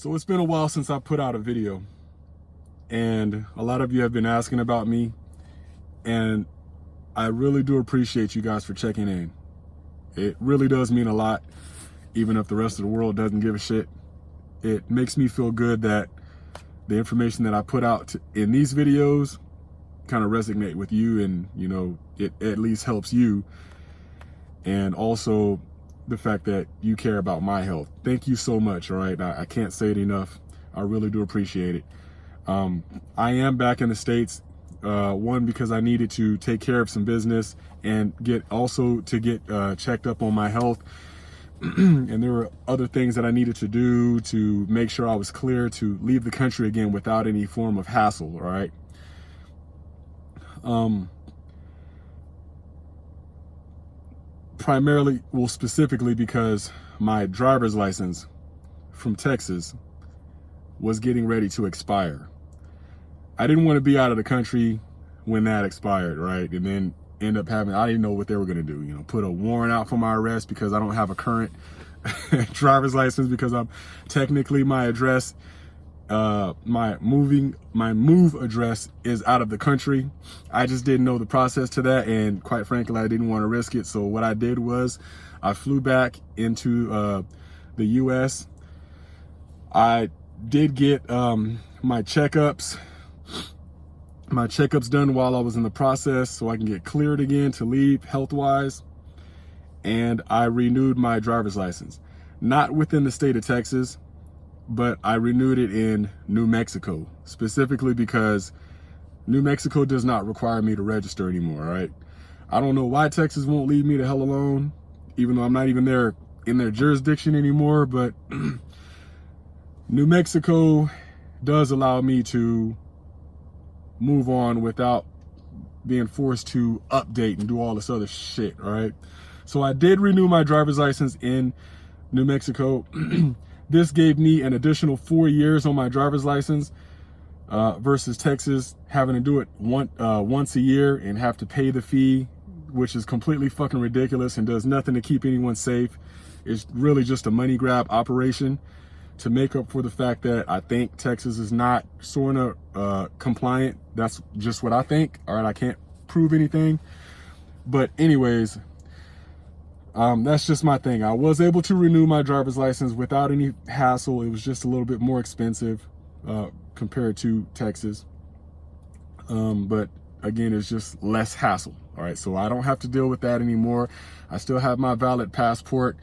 So it's been a while since I put out a video, and a lot of you have been asking about me, and I really do appreciate you guys for checking in. It really does mean a lot, even if the rest of the world doesn't give a shit. It makes me feel good that the information that I put out in these videos kind of resonate with you, and it at least helps you, and also the fact that you care about my health. Thank you so much. All right, I can't say it enough. I really do appreciate it. I am back in the States, one, because I needed to take care of some business and get checked up on my health. And there were other things that I needed to do to make sure I was clear to leave the country again without any form of hassle. All right. Specifically because my driver's license from Texas was getting ready to expire. I didn't want to be out of the country when that expired, right? And then end up I didn't know what they were going to do, put a warrant out for my arrest because I don't have a current driver's license, because I'm technically my address, my move address is out of the country. I just didn't know the process to that, and quite frankly, I didn't want to risk it. So what I did was I flew back into the US. I did get my checkups done while I was in the process, so I can get cleared again to leave health-wise. And I renewed my driver's license, not within the state of Texas, but I renewed it in New Mexico, specifically because New Mexico does not require me to register anymore, right? I don't know why Texas won't leave me the hell alone, even though I'm not even there in their jurisdiction anymore, but New Mexico does allow me to move on without being forced to update and do all this other shit, all right? So I did renew my driver's license in New Mexico. This gave me an additional 4 years on my driver's license versus Texas having to do it once a year and have to pay the fee, which is completely fucking ridiculous and does nothing to keep anyone safe. It's really just a money grab operation to make up for the fact that I think Texas is not SORNA compliant. That's just what I think. All right, I can't prove anything. But anyways, that's just my thing. I was able to renew my driver's license without any hassle. It was just a little bit more expensive compared to Texas. But again, it's just less hassle. All right, so I don't have to deal with that anymore. I still have my valid passport.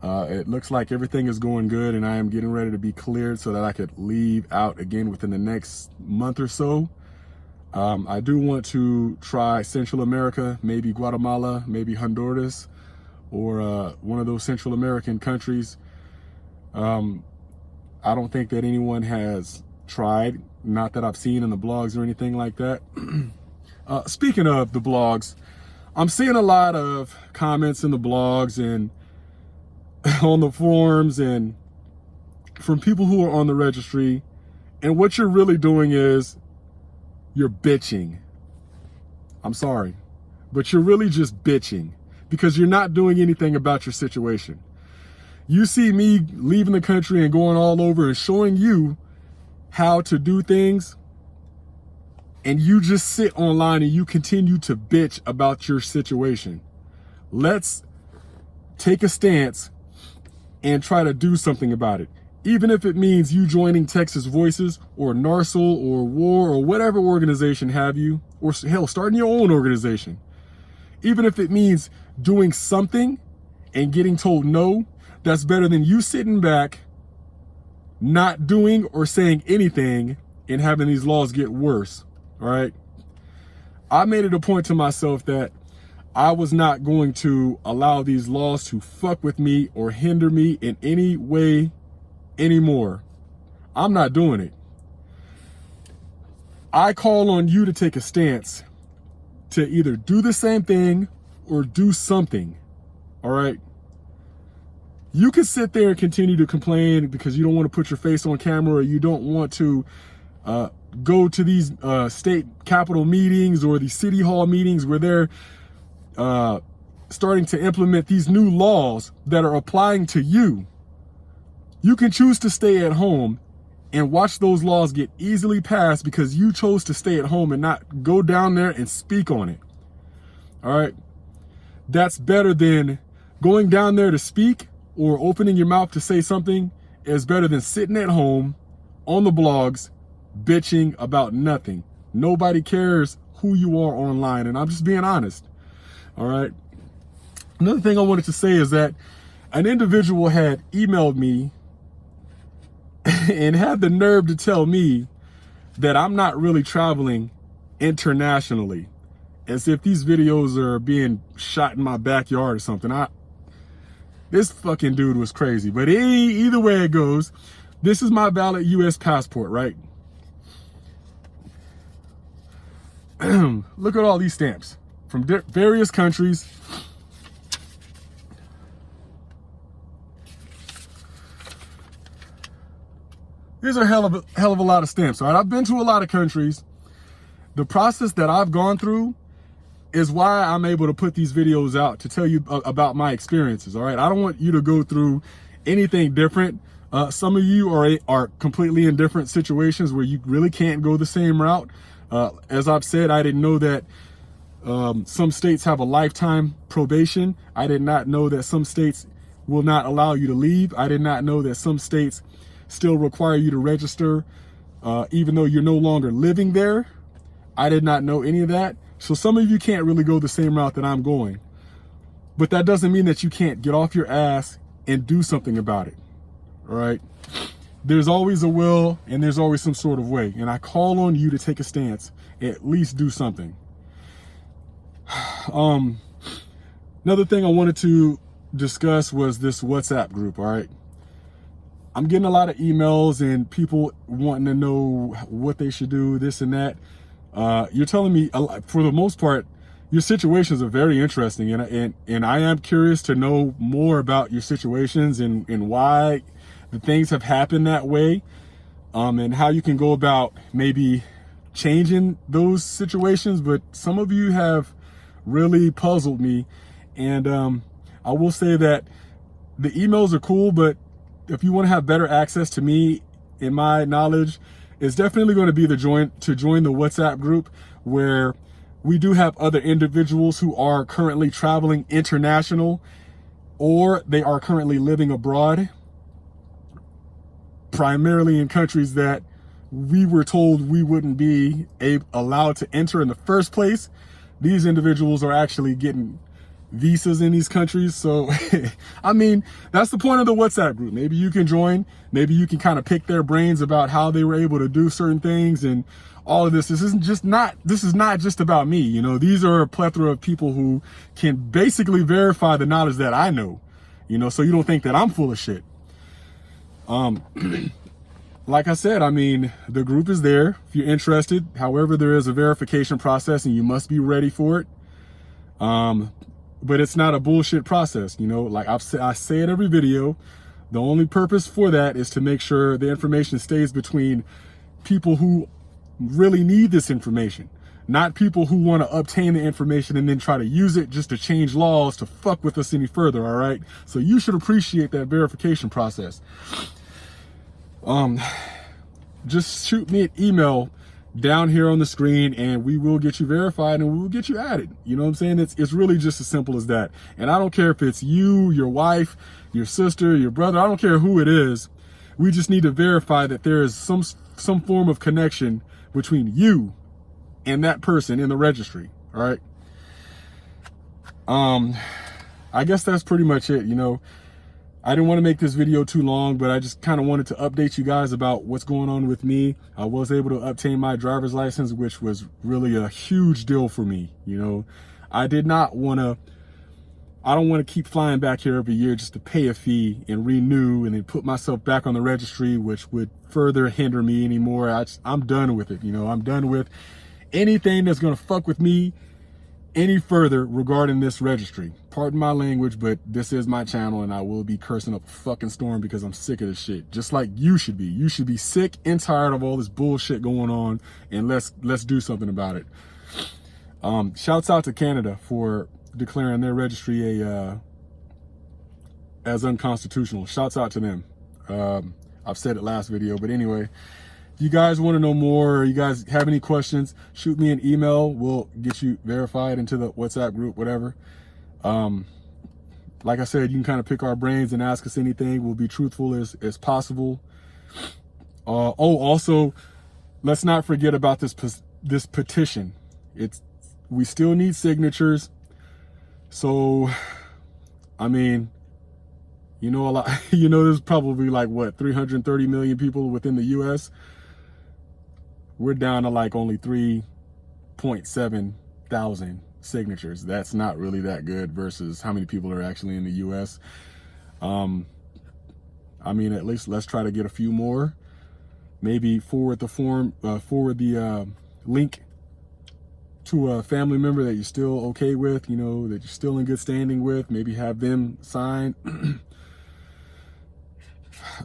It looks like everything is going good, and I am getting ready to be cleared so that I could leave out again within the next month or so. I do want to try Central America, maybe Guatemala, maybe Honduras, or one of those Central American countries. I don't think that anyone has tried, not that I've seen in the blogs or anything like that. Speaking of the blogs, I'm seeing a lot of comments in the blogs and on the forums and from people who are on the registry, and what you're really doing is you're bitching. I'm sorry, but you're really just bitching because you're not doing anything about your situation. You see me leaving the country and going all over and showing you how to do things, and you just sit online and you continue to bitch about your situation. Let's take a stance and try to do something about it. Even if it means you joining Texas Voices or NARSOL or WAR or whatever organization have you, or hell, starting your own organization. Even if it means doing something and getting told no, that's better than you sitting back, not doing or saying anything and having these laws get worse, all right? I made it a point to myself that I was not going to allow these laws to fuck with me or hinder me in any way anymore. I'm not doing it. I call on you to take a stance to either do the same thing or do something, all right? You can sit there and continue to complain because you don't want to put your face on camera, or you don't want to go to these state capitol meetings or these city hall meetings where they're starting to implement these new laws that are applying to you. You can choose to stay at home and watch those laws get easily passed because you chose to stay at home and not go down there and speak on it. All right. That's better than going down there to speak or opening your mouth to say something is better than sitting at home on the blogs, bitching about nothing. Nobody cares who you are online. And I'm just being honest. All right. Another thing I wanted to say is that an individual had emailed me and had the nerve to tell me that I'm not really traveling internationally, as if these videos are being shot in my backyard or something. This fucking dude was crazy. But either way it goes, this is my valid U.S. passport, right? Look at all these stamps from various countries. These are a hell of a lot of stamps, all right? I've been to a lot of countries. The process that I've gone through is why I'm able to put these videos out to tell you about my experiences, all right? I don't want you to go through anything different. Some of you are completely in different situations where you really can't go the same route. As I've said, I didn't know that some states have a lifetime probation. I did not know that some states will not allow you to leave. I did not know that some states still require you to register even though you're no longer living there. I did not know any of that. So some of you can't really go the same route that I'm going. But that doesn't mean that you can't get off your ass and do something about it. All right? There's always a will and there's always some sort of way. And I call on you to take a stance, at least do something. Another thing I wanted to discuss was this WhatsApp group, all right? I'm getting a lot of emails and people wanting to know what they should do, this and that. You're telling me, for the most part, your situations are very interesting, and I am curious to know more about your situations and why the things have happened that way, and how you can go about maybe changing those situations. But some of you have really puzzled me, and I will say that the emails are cool, but if you want to have better access to me in my knowledge, it's definitely going to be to join the WhatsApp group, where we do have other individuals who are currently traveling international, or they are currently living abroad, primarily in countries that we were told we wouldn't be allowed to enter in the first place. These individuals are actually getting visas in these countries. So, I mean, that's the point of the WhatsApp group. Maybe you can join. Maybe you can kind of pick their brains about how they were able to do certain things and all of this. This is not just about me. You know, these are a plethora of people who can basically verify the knowledge that I know, you know, so you don't think that I'm full of shit. Like I said, I mean, the group is there if you're interested. However, there is a verification process and you must be ready for it. But it's not a bullshit process, you know, like I say it every video. The only purpose for that is to make sure the information stays between people who really need this information, not people who want to obtain the information and then try to use it just to change laws to fuck with us any further. All right. So you should appreciate that verification process. Just shoot me an email down here on the screen and we will get you verified and we will get you added. You know what I'm saying? It's really just as simple as that. And I don't care if it's you, your wife, your sister, your brother, I don't care who it is. We just need to verify that there is some form of connection between you and that person in the registry. All right. I guess that's pretty much it. You know, I didn't want to make this video too long, but I just kind of wanted to update you guys about what's going on with me. I was able to obtain my driver's license, which was really a huge deal for me. You know, I don't want to keep flying back here every year just to pay a fee and renew and then put myself back on the registry, which would further hinder me anymore. I'm done with it. You know, I'm done with anything that's going to fuck with me any further regarding this registry. Pardon my language, but this is my channel and I will be cursing up a fucking storm because I'm sick of this shit. Just like you should be. You should be sick and tired of all this bullshit going on, and let's do something about it. Shouts out to Canada for declaring their registry as unconstitutional. Shouts out to them. I've said it last video, but anyway, if you guys want to know more, or you guys have any questions, shoot me an email. We'll get you verified into the WhatsApp group, whatever. Like I said, you can kind of pick our brains and ask us anything. We'll be truthful as possible. Also, let's not forget about this petition. We still need signatures. So, I mean, you know, there's probably like, what, 330 million people within the US. We're down to like only 3.7 thousand signatures. That's not really that good versus how many people are actually in the US. I mean, at least let's try to get a few more. Maybe forward the link to a family member that you're still okay with, you know, that you're still in good standing with. Maybe have them sign.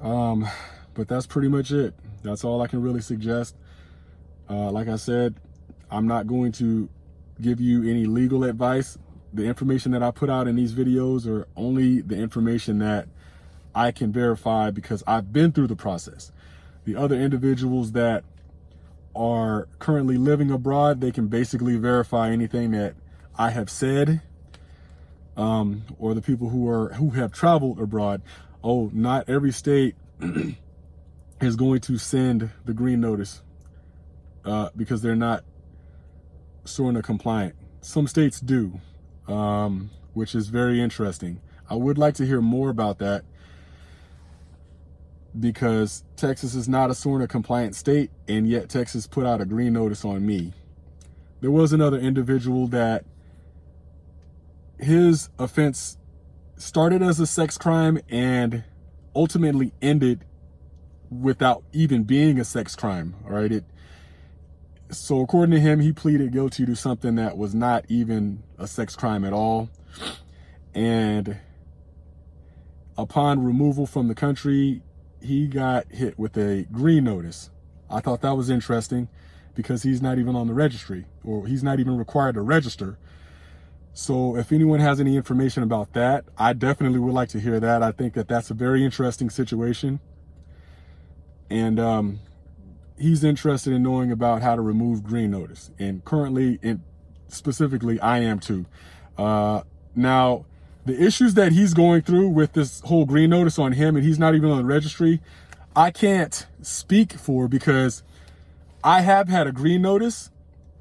But that's pretty much it. That's all I can really suggest. Like I said, I'm not going to give you any legal advice. The information that I put out in these videos are only the information that I can verify because I've been through the process. The other individuals that are currently living abroad, they can basically verify anything that I have said, or the people who have traveled abroad. Oh, not every state is going to send the green notice because they're not SORNA compliant. Some states do, which is very interesting. I would like to hear more about that because Texas is not a SORNA compliant state, and yet Texas put out a green notice on me. There was another individual that his offense started as a sex crime and ultimately ended without even being a sex crime. All right. So according to him, he pleaded guilty to something that was not even a sex crime at all. And upon removal from the country, he got hit with a green notice. I thought that was interesting because he's not even on the registry, or he's not even required to register. So if anyone has any information about that, I definitely would like to hear that. I think that that's a very interesting situation. And he's interested in knowing about how to remove green notice. And currently, specifically, I am too. Now, the issues that he's going through with this whole green notice on him, and he's not even on the registry, I can't speak for, because I have had a green notice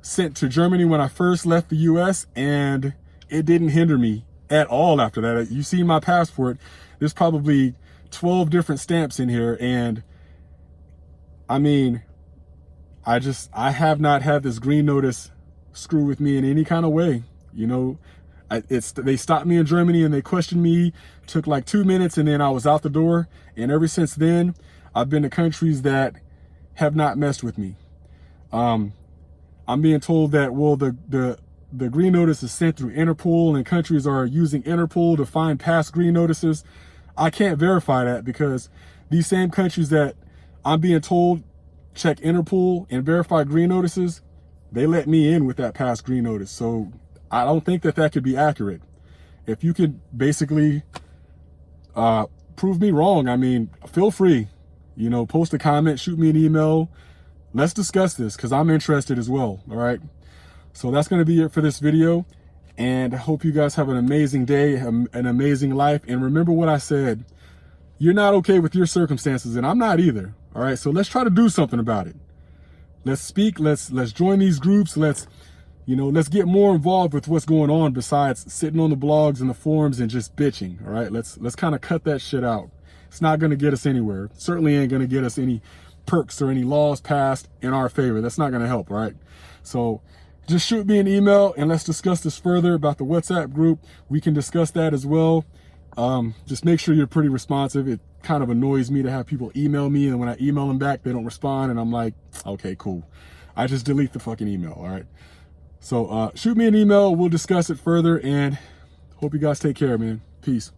sent to Germany when I first left the US, and it didn't hinder me at all after that. You see my passport, there's probably 12 different stamps in here, and I mean, I have not had this green notice screw with me in any kind of way. You know, they stopped me in Germany and they questioned me, took like 2 minutes, and then I was out the door. And ever since then, I've been to countries that have not messed with me. I'm being told that, well, the green notice is sent through Interpol, and countries are using Interpol to find past green notices. I can't verify that, because these same countries that I'm being told check Interpol and verify green notices, they let me in with that past green notice. So I don't think that could be accurate. If you could basically prove me wrong, I mean, feel free, you know, post a comment, shoot me an email. Let's discuss this, because I'm interested as well. All right. So that's going to be it for this video. And I hope you guys have an amazing day, an amazing life. And remember what I said, you're not okay with your circumstances, and I'm not either. All right. So let's try to do something about it. Let's speak. Let's join these groups. Let's get more involved with what's going on besides sitting on the blogs and the forums and just bitching. All right. Let's kind of cut that shit out. It's not going to get us anywhere. It certainly ain't going to get us any perks or any laws passed in our favor. That's not going to help. All right. So just shoot me an email and let's discuss this further about the WhatsApp group. We can discuss that as well. Just make sure you're pretty responsive. It kind of annoys me to have people email me, and when I email them back, they don't respond, and I'm like, okay, cool. I just delete the fucking email. All right. So shoot me an email. We'll discuss it further, and hope you guys take care, man. Peace.